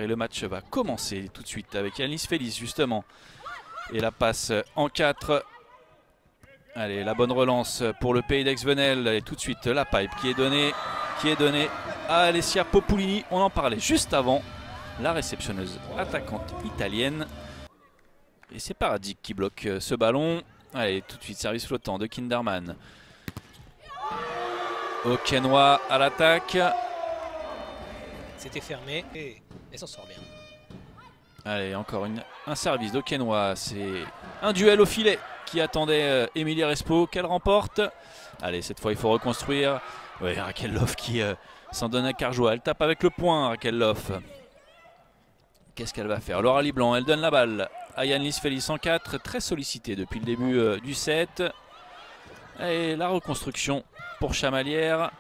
Et le match va commencer tout de suite avec Yanis Félix justement. Et la passe en 4. Allez, la bonne relance pour le Pays d'Aix-Venelle. Et tout de suite la pipe qui est donnée à Alessia Popolini. On en parlait juste avant. La réceptionneuse attaquante italienne. Et c'est Paradzic qui bloque ce ballon. Allez, tout de suite service flottant de Kinderman. Auquenois à l'attaque. C'était fermé et elle s'en sort bien. Allez, encore un service d'Auquenois. C'est un duel au filet qui attendait Émilie Respo, qu'elle remporte. Allez, cette fois il faut reconstruire. Oui, Raquel Loff qui s'en donne à cœur joie. Elle tape avec le poing, Raquel Loff. Qu'est-ce qu'elle va faire? Laura Liblan, elle donne la balle à Yanis Félix en 4, très sollicité depuis le début du set. Et la reconstruction pour Chamalières.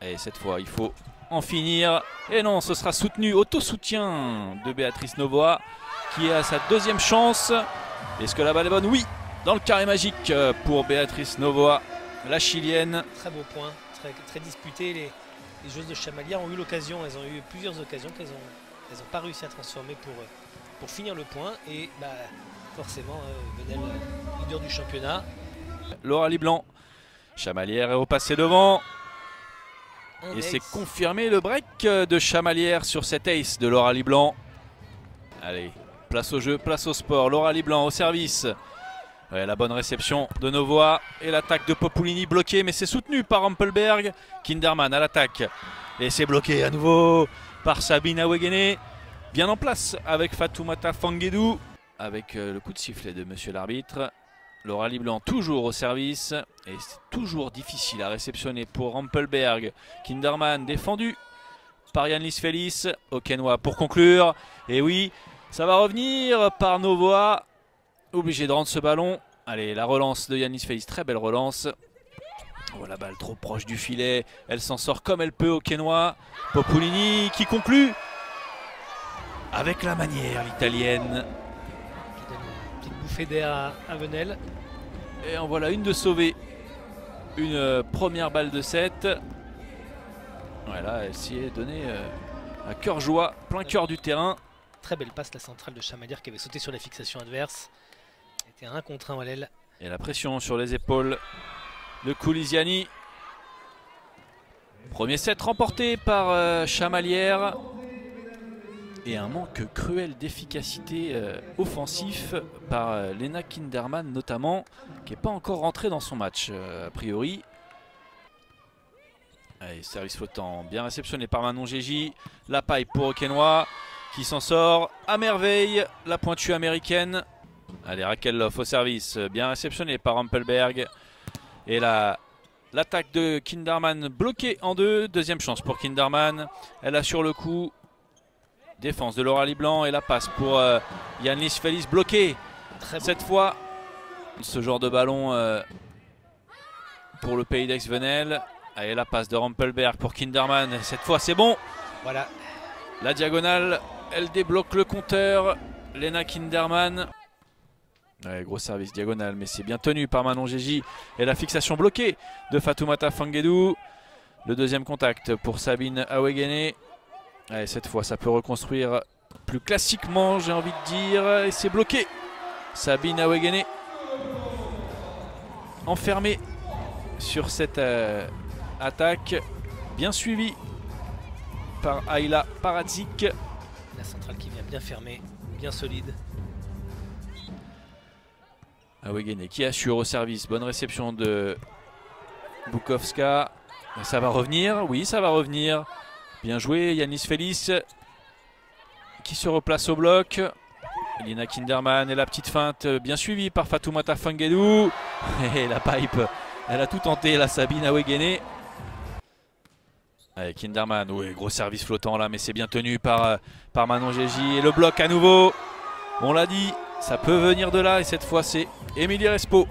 Et cette fois il faut en finir. Et non, ce sera soutenu, auto-soutien de Béatrice Novoa qui a sa deuxième chance. Est-ce que la balle est bonne? Oui, dans le carré magique pour Béatrice Novoa, la chilienne. Très beau point, très disputé. Les joueuses de Chamalières ont eu l'occasion, elles ont eu plusieurs occasions qu'elles n'ont pas réussi à transformer pour finir le point. Et bah, forcément, Venelle, leader du championnat. Laura Liblan, Chamalières est repassée devant. Et c'est confirmé le break de Chamalières sur cet ace de Laura Liblan. Allez, place au jeu, place au sport. Laura Liblan au service. Ouais, la bonne réception de Novoa. Et l'attaque de Popolini bloquée, mais c'est soutenu par Rampelberg. Kinderman à l'attaque. Et c'est bloqué à nouveau par Sabine Awegene. Bien en place avec Fatoumata Fanguedou. Avec le coup de sifflet de monsieur l'arbitre. Laura Liblan toujours au service et c'est toujours difficile à réceptionner pour Rampelberg. Kinderman défendu par Yanis Félix. Auquenois pour conclure. Et oui, ça va revenir par Novoa. Obligé de rendre ce ballon. Allez, la relance de Yanis Félix, très belle relance. Oh, la balle trop proche du filet. Elle s'en sort comme elle peut, Auquenois. Popolini qui conclut avec la manière, l'italienne. Qui donne une petite bouffée d'air à Venelle. Et en voilà une de sauvée. Une première balle de 7. Voilà, elle s'y est donnée à cœur joie, plein cœur du terrain. Très belle passe, la centrale de Chamalières qui avait sauté sur la fixation adverse. C'était 1 contre 1 à l'aile. Et la pression sur les épaules de Coulisiani. Premier set remporté par Chamalières. Et un manque cruel d'efficacité offensif par Lena Kinderman notamment, qui n'est pas encore rentrée dans son match a priori. Allez, service flottant bien réceptionné par Manon Gégy. La paille pour Auquenois qui s'en sort à merveille. La pointue américaine. Allez, Raquel Loff au service, bien réceptionné par Rampelberg. Et l'attaque de Kinderman bloquée en 2. Deuxième chance pour Kinderman. Elle assure le coup. Défense de Laura Liblan et la passe pour Yanis Félix bloqué. Cette fois, ce genre de ballon pour le Pays d'Aix-Venelle. Allez, la passe de Rampelberg pour Kinderman. Cette fois, c'est bon. Voilà. La diagonale, elle débloque le compteur. Lena Kinderman. Ouais, gros service diagonal, mais c'est bien tenu par Manon Gégy. Et la fixation bloquée de Fatoumata Fanguedou. Le deuxième contact pour Sabine Awegene. Allez, cette fois, ça peut reconstruire plus classiquement, j'ai envie de dire. Et c'est bloqué. Sabine Awegene enfermée sur cette attaque. Bien suivie par Ayla Paradzic. La centrale qui vient bien fermée, bien solide. Awegene qui assure au service. Bonne réception de Bukowska. Ça va revenir. Oui, ça va revenir. Bien joué, Yanis Félix qui se replace au bloc. Lena Kinderman et la petite feinte bien suivie par Fatoumata Fanguedou. Et la pipe, elle a tout tenté, la Sabine Awegene. Allez, Kinderman, oui, gros service flottant là, mais c'est bien tenu par Manon Gégy. Et le bloc à nouveau, on l'a dit, ça peut venir de là. Et cette fois, c'est Émilie Respo.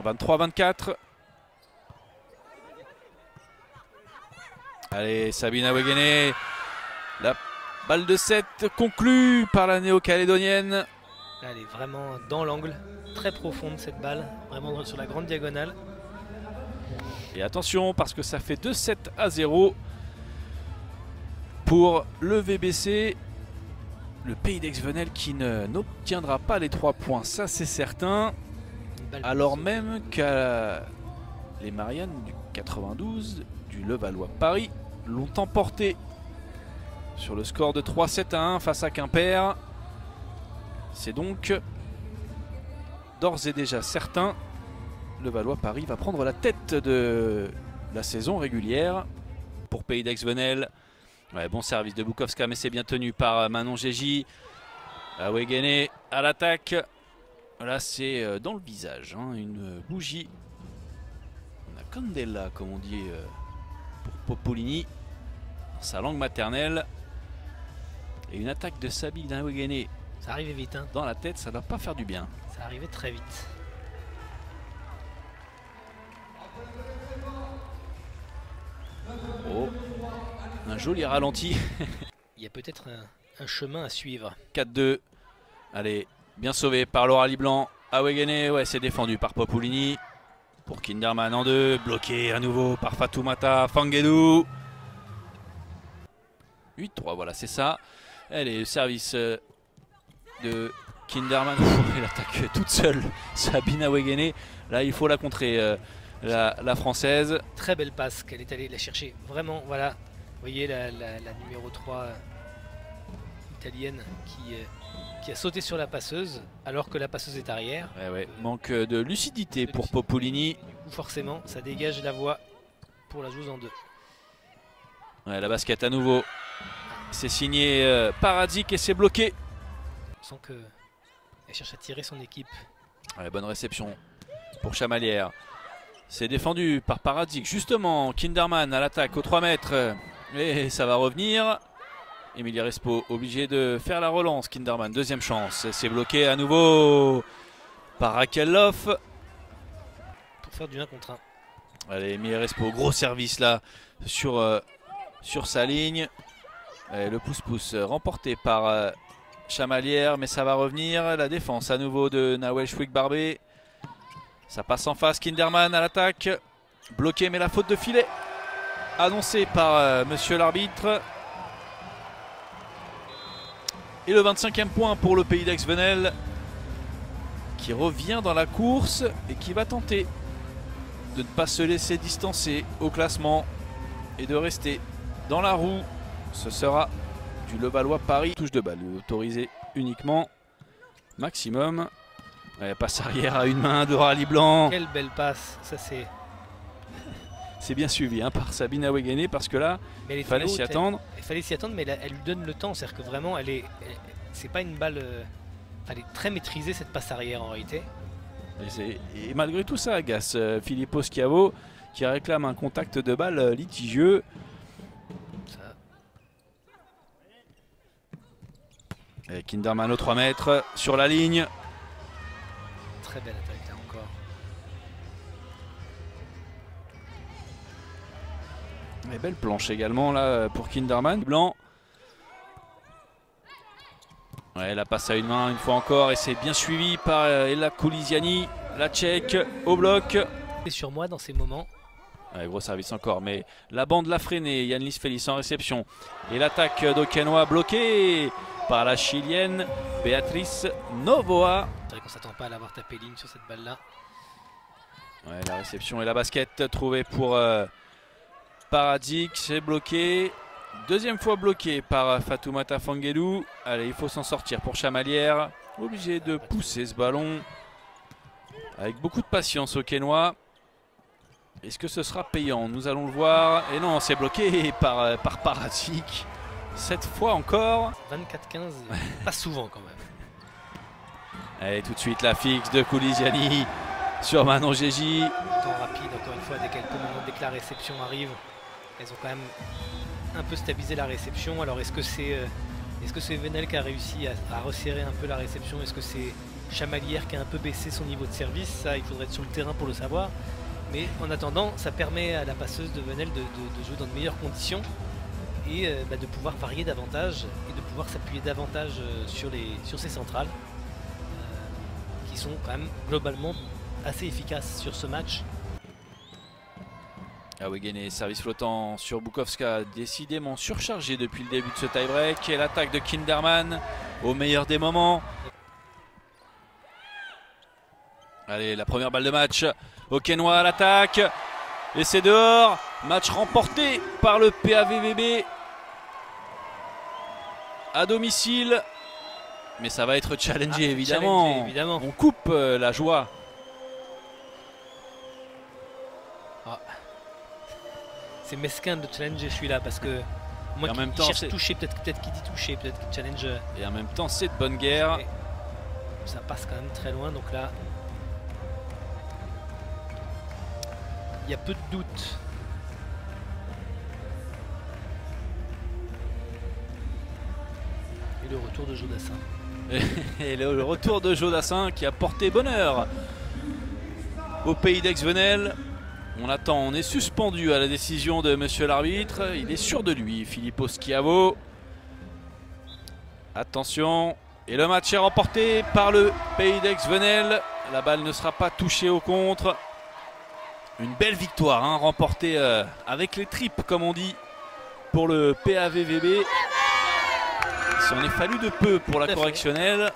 23-24. Allez, Sabine Awegene. La balle de 7 conclue par la néo-calédonienne. Elle est vraiment dans l'angle, très profonde cette balle, vraiment sur la grande diagonale. Et attention parce que ça fait 2-7 à 0. pour le VBC. Le Pays d'Aix-Venelle qui n'obtiendra pas les 3 points, ça c'est certain. Alors même que les Mariannes du 92 du Levallois-Paris l'ont emporté sur le score de 3-7-1 face à Quimper. C'est donc d'ores et déjà certain. Levallois-Paris va prendre la tête de la saison régulière pour Pays d'Aix-Venelle. Ouais, bon service de Bukowska, mais c'est bien tenu par Manon Gégy. Awegene à l'attaque. Là, c'est dans le visage, hein, une bougie. On a Candela, comme on dit pour Popolini, dans sa langue maternelle. Et une attaque de Sabine Awegene. Ça arrivait vite, hein. Dans la tête, ça ne va pas faire du bien. Ça arrivait très vite. Oh, un joli ralenti. Il y a peut-être un chemin à suivre. 4-2. Allez, bien sauvé par Laura Liblanc. Awegene, ouais, c'est défendu par Popolini. Pour Kinderman en 2. Bloqué à nouveau par Fatoumata Fanguedou. 8-3, voilà, c'est ça. Allez, le service de Kinderman. Elle attaque toute seule Sabine Awegene. Là, il faut la contrer. La française. Très belle passe qu'elle est allée la chercher. Vraiment, voilà. Vous voyez la numéro 3 italienne qui a sauté sur la passeuse alors que la passeuse est arrière. Ouais. Manque de lucidité pour Popolini. Du coup, forcément, ça dégage la voie pour la joueuse en 2. Ouais, la basket à nouveau. C'est signé Paradzic et c'est bloqué. On sent qu'elle cherche à tirer son équipe. Ouais, bonne réception pour Chamalières. C'est défendu par Paradzic. Justement, Kinderman à l'attaque aux 3 mètres. Et ça va revenir. Emilia Respo obligé de faire la relance. Kinderman, deuxième chance. C'est bloqué à nouveau par Raquel Loff. Pour faire du 1 contre 1. Allez, Emilia Respo, gros service là sur sa ligne. Et le pouce-pouce remporté par Chamalières. Mais ça va revenir. La défense à nouveau de Nawel Chouik-Barbé. Ça passe en face, Kinderman à l'attaque. Bloqué, mais la faute de filet annoncée par monsieur l'arbitre. Et le 25e point pour le Pays d'Aix-Venelle qui revient dans la course et qui va tenter de ne pas se laisser distancer au classement et de rester dans la roue. Ce sera du Levallois-Paris. Touche de balle autorisée uniquement maximum. Ouais, passe arrière à une main de Laura Liblanc. Quelle belle passe, ça c'est bien suivi hein, par Sabine Awegene parce que là, il fallait s'y attendre. Il fallait s'y attendre, mais elle lui donne le temps. C'est-à-dire que vraiment, c'est pas une balle. Elle est très maîtrisée cette passe arrière en réalité. Et malgré tout ça, agace Filippo Schiavo qui réclame un contact de balle litigieux. Et Kinderman aux 3 mètres sur la ligne. Très belle attaque là encore. Et belle planche également là pour Kinderman. Blanc. Ouais, la passe à une main une fois encore et c'est bien suivi par Ella Kouliziani, la Tchèque au bloc. Et sur moi dans ces moments. Ouais, gros service encore, mais la bande l'a freiné. Yann Lisfelis en réception. Et l'attaque d'Okenoa bloquée par la Chilienne Béatrice Novoa. C'est vrai qu'on ne s'attend pas à l'avoir tapé ligne sur cette balle-là. Ouais, la réception et la basket trouvée pour Paradzic. C'est bloqué. Deuxième fois bloqué par Fatoumata Fanguedou. Allez, il faut s'en sortir pour Chamalières. Obligé de pousser ce ballon avec beaucoup de patience au Quénois. Est-ce que ce sera payant? Nous allons le voir. Et non, c'est bloqué par Paradzic. Cette fois encore. 24-15, pas souvent quand même. Allez, tout de suite la fixe de Kouliziani sur Manon Gégy. Temps rapide, encore une fois, dès que la réception arrive, elles ont quand même un peu stabilisé la réception. Alors est-ce que c'est Venelle qui a réussi à resserrer un peu la réception? Est-ce que c'est Chamalières qui a un peu baissé son niveau de service? Ça, il faudrait être sur le terrain pour le savoir. Mais en attendant, ça permet à la passeuse de Venelle de jouer dans de meilleures conditions et de pouvoir varier davantage et de pouvoir s'appuyer davantage sur ces centrales qui sont quand même globalement assez efficaces sur ce match. Awegene, service flottant sur Bukowska, décidément surchargé depuis le début de ce tie-break. Et l'attaque de Kinderman au meilleur des moments. Allez, la première balle de match. Auquenois à l'attaque. Et c'est dehors. Match remporté par le PAVVB à domicile. Mais ça va être challengé, évidemment. On coupe la joie. Ah. C'est mesquin de challenger celui-là parce que moi qui cherche toucher, peut-être qu'il dit toucher, peut-être qu'il challenge. Et en même temps, c'est de bonne guerre. Et ça passe quand même très loin, donc là, il y a peu de doute. Et le retour de Jodassin. Et le retour de Jodassin qui a porté bonheur au pays d'Aix-Venelle. On attend, on est suspendu à la décision de monsieur l'arbitre. Il est sûr de lui, Filippo Schiavo. Attention. Et le match est remporté par le pays d'Aix-Venelle. La balle ne sera pas touchée au contre. Une belle victoire, hein, remportée avec les tripes, comme on dit, pour le PAVVB. Il s'en est fallu de peu pour la correctionnelle.